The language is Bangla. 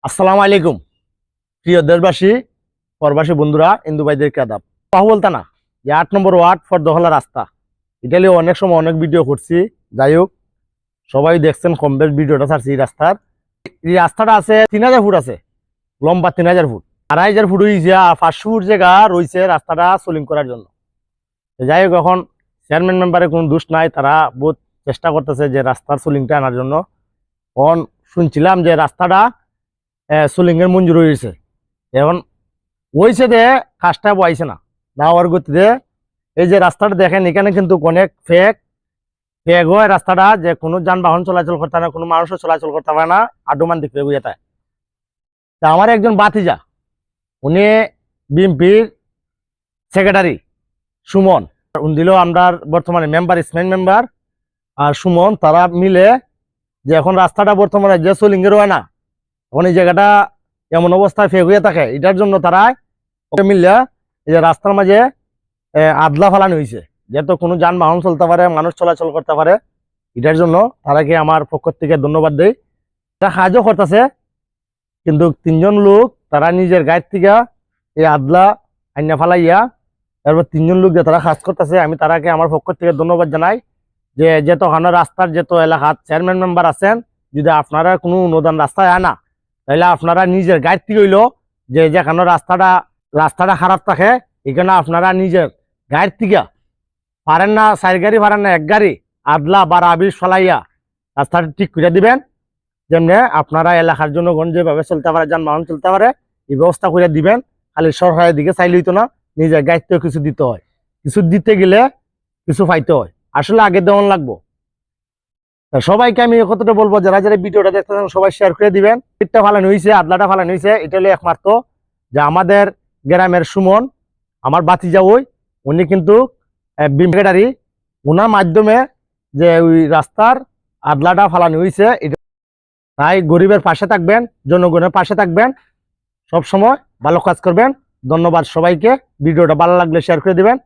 আসসালামু আলাইকুম প্রিয় দেশবাসী প্রবাসী বন্ধুরা ইন্দু ভাইদেরকে আদাব। কথা বলতে না যে 8 নম্বর ওয়ার্ড ফর দহলা রাস্তা এটা নিয়ে অনেক সময় অনেক ভিডিও করছি। যাই হোক, সবাই দেখছেন কম বেশ ভিডিওটা ছাড়ছি। এই রাস্তাটা আছে 3000 ফুট, আছে লম্বা 3000 ফুট, 2500 ফুট হয়েছে, 500 ফুট জায়গা রয়েছে রাস্তাটা সোলিং করার জন্য। যাই হোক, এখন চেয়ারম্যান মেম্বারের কোনো দোষ নাই, তারা বহুত চেষ্টা করতেছে যে রাস্তার সোলিংটা আনার জন্য। এখন শুনছিলাম যে রাস্তাটা সোলিং এর মঞ্জুর হয়েছে, এখন হয়েছে দে কাজটা বইছে না হওয়ার গতিতে। এই যে রাস্তাটা দেখেন, এখানে কিন্তু অনেক ফেক হয় রাস্তাটা, যে কোনো যানবাহন চলাচল করতে না, কোনো মানুষও চলাচল করতে পারে না, আডুমান দিক থেকে বুঝাতে। তা আমার একজন বাতিজা, উনি বিএনপির সেক্রেটারি সুমন, উনি দিল আমরা বর্তমানে মেম্বার, ইসমাইল মেম্বার আর সুমন, তারা মিলে যে এখন রাস্তাটা বর্তমানে যে সোলিং এর হয় না, এখন এই জায়গাটা এমন অবস্থায় ফেক হয়ে থাকে, এটার জন্য তারা মিললে এই যে রাস্তার মাঝে আদলা ফালানো হয়েছে, যেহেতু কোনো যানবাহন চলতে পারে, মানুষ চলাচল করতে পারে। এটার জন্য তারাকে আমার পক্ষ থেকে ধন্যবাদ দেই। তারা সাহায্য করতেছে, কিন্তু 3জন লোক তারা নিজের গায়ের থেকে এই আদলা আইনা ফালাইয়া তারপর 3জন লোক যে তারা কাজ করতেছে, আমি তারাকে আমার পক্ষ থেকে ধন্যবাদ জানাই। যে যেহেতু রাস্তার যেহেতু এলাকার চেয়ারম্যান মেম্বার আছেন, যদি আপনারা কোনো অনুদান রাস্তায় আনা, তাহলে আপনারা নিজের গাইড থেকে হইলো যে যেখানে রাস্তাটা খারাপ থাকে, এখানে আপনারা নিজের গাইড থেকে পারেন না 4 গাড়ি, পারেন না 1 গাড়ি, আদলা বা রাবিশ ফলাইয়া রাস্তাটা ঠিক করে দিবেন, যেমনি আপনারা এলাকার জনগণ যেভাবে চলতে পারে, যানবাহন চলতে পারে, এই ব্যবস্থা করে দিবেন। খালি সরকারের দিকে চাইলে হইতো না, নিজের গাইডতেও কিছু দিতে হয়, কিছু দিতে গেলে কিছু পাইতে হয়, আসলে আগে দেওয়ান লাগবো। সবাইকে আমি কতটা বলবো, যারা যারা ভিডিওটা দেখতেছেন সবাই শেয়ার করে দিবেন। ইটটা ফালানো হয়েছে, আদলাটা ফালানো হয়েছে, এটা হলো একমাত্র যে আমাদের গ্রামের সুমন, আমার বাতিজা, উনি কিন্তু সেক্রেটারি, ওনার মাধ্যমে যে ওই রাস্তার আদলাটা ফালানো হয়েছে। তাই গরিবের পাশে থাকবেন, জনগণের পাশে থাকবেন, সব সময় ভালো কাজ করবেন। ধন্যবাদ সবাইকে। ভিডিওটা ভালো লাগলে শেয়ার করে দিবেন।